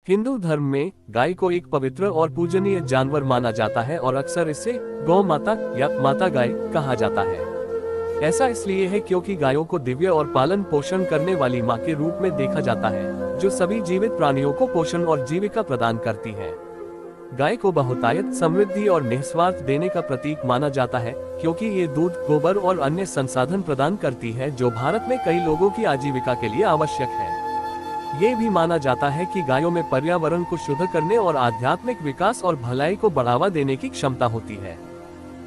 हिंदू धर्म में गाय को एक पवित्र और पूजनीय जानवर माना जाता है और अक्सर इसे गौ माता या माता गाय कहा जाता है। ऐसा इसलिए है क्योंकि गायों को दिव्य और पालन पोषण करने वाली मां के रूप में देखा जाता है, जो सभी जीवित प्राणियों को पोषण और जीविका प्रदान करती है। गाय को बहुतायत, समृद्धि और निस्वार्थ देने का प्रतीक माना जाता है, क्योंकि ये दूध, गोबर और अन्य संसाधन प्रदान करती है जो भारत में कई लोगों की आजीविका के लिए आवश्यक है। ये भी माना जाता है कि गायों में पर्यावरण को शुद्ध करने और आध्यात्मिक विकास और भलाई को बढ़ावा देने की क्षमता होती है।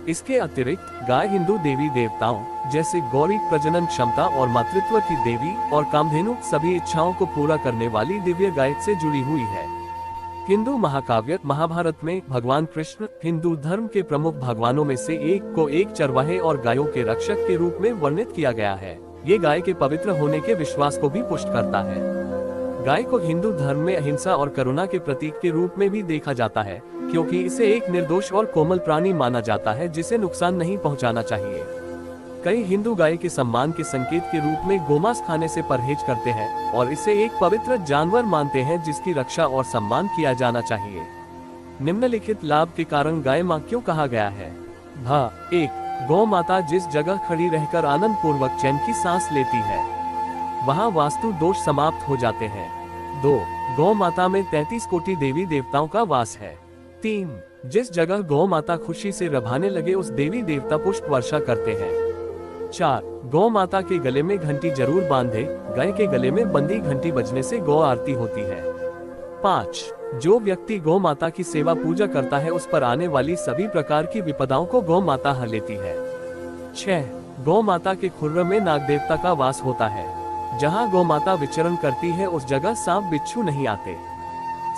इसके अतिरिक्त गाय हिंदू देवी देवताओं जैसे गौरी, प्रजनन क्षमता और मातृत्व की देवी, और कामधेनु, सभी इच्छाओं को पूरा करने वाली दिव्य गाय से जुड़ी हुई है। हिंदू महाकाव्य महाभारत में भगवान कृष्ण, हिंदू धर्म के प्रमुख भगवानों में से एक, को एक चरवाहे और गायों के रक्षक के रूप में वर्णित किया गया है। ये गाय के पवित्र होने के विश्वास को भी पुष्ट करता है। गाय को हिंदू धर्म में अहिंसा और करुणा के प्रतीक के रूप में भी देखा जाता है, क्योंकि इसे एक निर्दोष और कोमल प्राणी माना जाता है जिसे नुकसान नहीं पहुंचाना चाहिए। कई हिंदू गाय के सम्मान के संकेत के रूप में गोमांस खाने से परहेज करते हैं और इसे एक पवित्र जानवर मानते हैं जिसकी रक्षा और सम्मान किया जाना चाहिए। निम्नलिखित लाभ के कारण गाय मां क्यों कहा गया है। 1. गौ माता जिस जगह खड़ी रहकर आनंद पूर्वक चैन की सांस लेती है, वहाँ वास्तु दोष समाप्त हो जाते हैं। 2. गौ माता में 33 कोटि देवी देवताओं का वास है। 3. जिस जगह गौ माता खुशी से रभाने लगे उस देवी देवता पुष्प वर्षा करते हैं। 4. गौ माता के गले में घंटी जरूर बांधे, गाय के गले में बंदी घंटी बजने से गौ आरती होती है। 5. जो व्यक्ति गौ माता की सेवा पूजा करता है उस पर आने वाली सभी प्रकार की विपदाओं को गौ माता हर लेती है। 6. गौ माता के खुर्र में नाग देवता का वास होता है। जहाँ गौ माता विचरण करती है उस जगह सांप बिच्छू नहीं आते।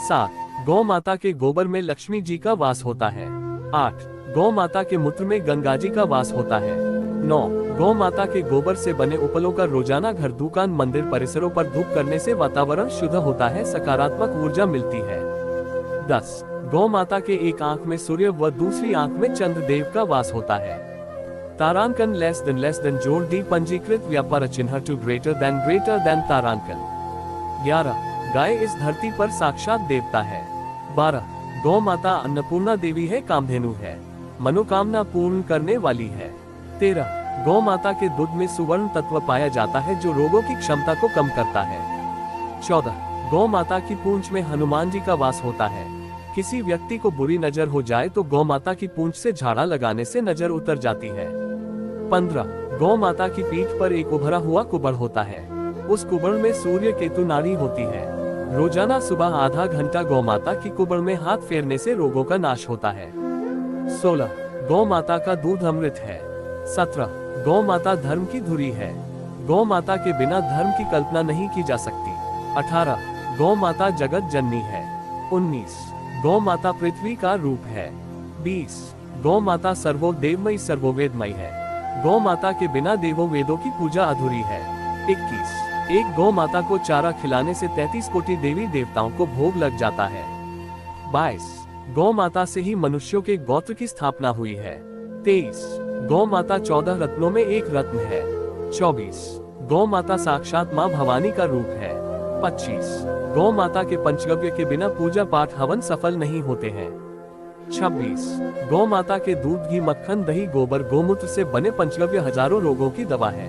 7. गौ माता के गोबर में लक्ष्मी जी का वास होता है। 8. गौ माता के मूत्र में गंगा जी का वास होता है। 9. गौ माता के गोबर से बने उपलों का रोजाना घर, दुकान, मंदिर परिसरों पर धूप करने से वातावरण शुद्ध होता है, सकारात्मक ऊर्जा मिलती है। 10. गौ माता के एक आंख में सूर्य व दूसरी आंख में चंद्र देव का वास होता है। तारांकन लेस देन जोड़ दी पंजीकृत व्यापार चिन्ह टू ग्रेटर देन तारांकन। 11. गाय इस धरती पर साक्षात देवता है। 12. गौ माता अन्नपूर्णा देवी है, कामधेनु है, मनोकामना पूर्ण करने वाली है। 13. गौ माता के दूध में सुवर्ण तत्व पाया जाता है जो रोगों की क्षमता को कम करता है। 14. गौ माता की पूंछ में हनुमान जी का वास होता है। किसी व्यक्ति को बुरी नजर हो जाए तो गौ माता की पूंछ से झाड़ा लगाने से नजर उतर जाती है। 15. गौ माता की पीठ पर एक उभरा हुआ कुबड़ होता है। उस कुबड़ में सूर्य केतु नाड़ी होती है। रोजाना सुबह आधा घंटा गौ माता की कुबड़ में हाथ फेरने से रोगों का नाश होता है। 16. गौ माता का दूध अमृत है। 17. गौ माता धर्म की धुरी है। गौ माता के बिना धर्म की कल्पना नहीं की जा सकती। 18. गौ माता जगत जननी है। 19. गौ माता पृथ्वी का रूप है। 20. गौ माता सर्वोदेवमयी सर्वोवेदमयी है। गौ माता के बिना देवों वेदों की पूजा अधूरी है। 21. एक गौ माता को चारा खिलाने से 33 कोटि देवी देवताओं को भोग लग जाता है। 22. गौ माता से ही मनुष्यों के गोत्र की स्थापना हुई है। 23. गौ माता 14 रत्नों में एक रत्न है। 24. गौ माता साक्षात मां भवानी का रूप है। 25. गौ माता के पंचगव्य के बिना पूजा पाठ हवन सफल नहीं होते हैं। 26. गौ माता के दूध, घी, मक्खन, दही, गोबर, गोमूत्र से बने पंचगव्य हजारों रोगों की दवा है।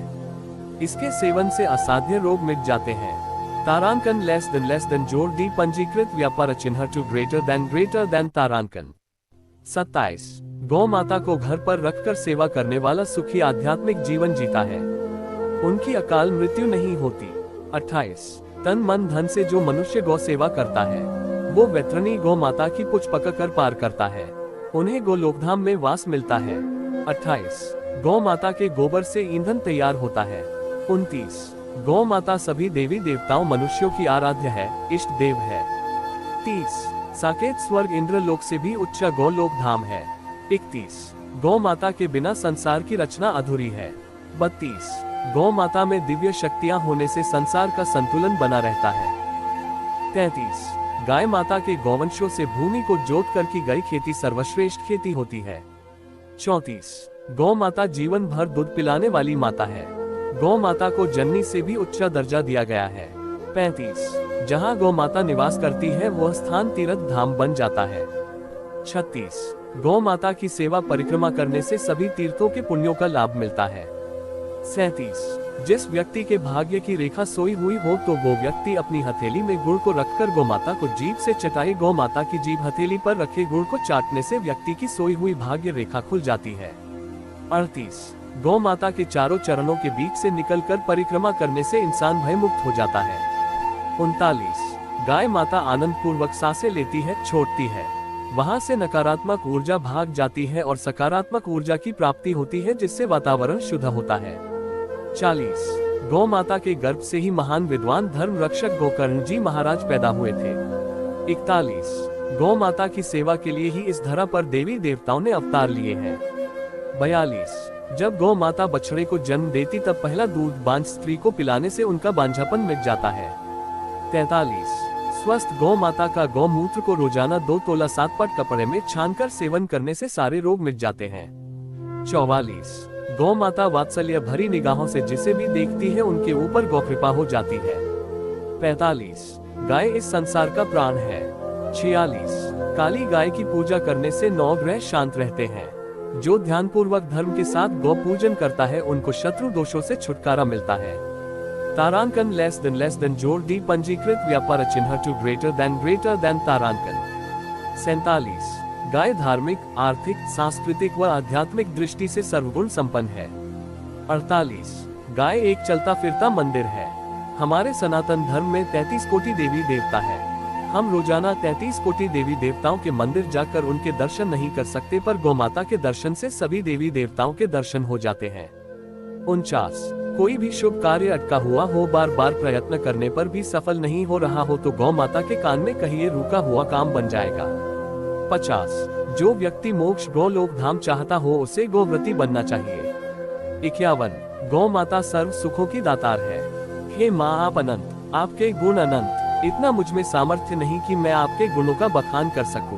इसके सेवन से असाध्य रोग मिट जाते हैं। तारांकन लेस देन जोड़ दी पंजीकृत व्यापार चिन्ह टू ग्रेटर देन तारांकन। 27. गौ माता को घर पर रखकर सेवा करने वाला सुखी आध्यात्मिक जीवन जीता है, उनकी अकाल मृत्यु नहीं होती। 28. तन मन धन से जो मनुष्य गौ सेवा करता है वो वैतरणी गौ माता की पूंछ पकड़कर पार करता है, उन्हें गोलोकधाम में वास मिलता है। 28. गौ माता के गोबर से ईंधन तैयार होता है। 29. गौ माता सभी देवी देवताओं मनुष्यों की आराध्य है, इष्ट देव है। 30. साकेत स्वर्ग इंद्र लोक से भी उच्च गोलोक धाम है। 31. गौ माता के बिना संसार की रचना अधूरी है। 32. गौ माता में दिव्य शक्तियां होने से संसार का संतुलन बना रहता है। 33. गाय माता के गौवंशों से भूमि को जोत कर की गई खेती सर्वश्रेष्ठ खेती होती है। 34. गौ माता जीवन भर दूध पिलाने वाली माता है। गौ माता को जननी से भी उच्च दर्जा दिया गया है। 35 जहाँ गौ माता निवास करती है वह स्थान तीर्थ धाम बन जाता है। 36 गौ माता की सेवा परिक्रमा करने से सभी तीर्थों के पुण्यों का लाभ मिलता है। 37 जिस व्यक्ति के भाग्य की रेखा सोई हुई हो तो वो व्यक्ति अपनी हथेली में गुड़ को रखकर गौ माता को जीभ से चटाए। गौ माता की जीभ हथेली पर रखे गुड़ को चाटने से व्यक्ति की सोई हुई भाग्य रेखा खुल जाती है। 38 गौ माता के चारों चरणों के बीच से निकलकर परिक्रमा करने से इंसान भयमुक्त हो जाता है। 39 गाय माता आनंद पूर्वक सांसें लेती है, छोड़ती है, वहां से नकारात्मक ऊर्जा भाग जाती है और सकारात्मक ऊर्जा की प्राप्ति होती है, जिससे वातावरण शुद्ध होता है। 40 गौ माता के गर्भ से ही महान विद्वान धर्म रक्षक गोकर्ण जी महाराज पैदा हुए थे। 41 गौ माता की सेवा के लिए ही इस धरा पर देवी देवताओं ने अवतार लिए हैं। 42 जब गौ माता बछड़े को जन्म देती तब पहला दूध बांझ स्त्री को पिलाने से उनका बांझापन मिट जाता है। 43 स्वस्थ गौ माता का गौमूत्र को रोजाना 2 तोला 7 पट कपड़े में छानकर सेवन करने से सारे रोग मिट जाते हैं। 44 गौ माता वात्सल्य भरी निगाहों से जिसे भी देखती है उनके ऊपर गौकृपा हो जाती है। 45 गाय इस संसार का प्राण है। 46 काली गाय की पूजा करने से 9 ग्रह शांत रहते हैं। जो ध्यानपूर्वक धर्म के साथ गौ पूजन करता है उनको शत्रु दोषों से छुटकारा मिलता है। तारांकन लेस देन जोड़ डी पंजीकृत व्यापार चिन्ह टू ग्रेटर देन तारांकन। 47 गाय धार्मिक, आर्थिक, सांस्कृतिक व आध्यात्मिक दृष्टि से सर्वगुण संपन्न है। 48 गाय एक चलता फिरता मंदिर है। हमारे सनातन धर्म में 33 कोटि देवी देवता है। हम रोजाना 33 कोटि देवी देवताओं के मंदिर जाकर उनके दर्शन नहीं कर सकते, पर गौ माता के दर्शन से सभी देवी देवताओं के दर्शन हो जाते हैं। 49 कोई भी शुभ कार्य अटका हुआ हो, बार बार प्रयत्न करने पर भी सफल नहीं हो रहा हो तो गौ माता के कान में कहिए रुका हुआ काम बन जाएगा। 50 जो व्यक्ति मोक्ष गोलोक धाम चाहता हो उसे गोव्रती बनना चाहिए। 51 गौ माता सर्व सुखों की दातार है। हे माँ आप अनंत, आपके गुण अनंत, इतना मुझ में सामर्थ्य नहीं कि मैं आपके गुणों का बखान कर सकूं।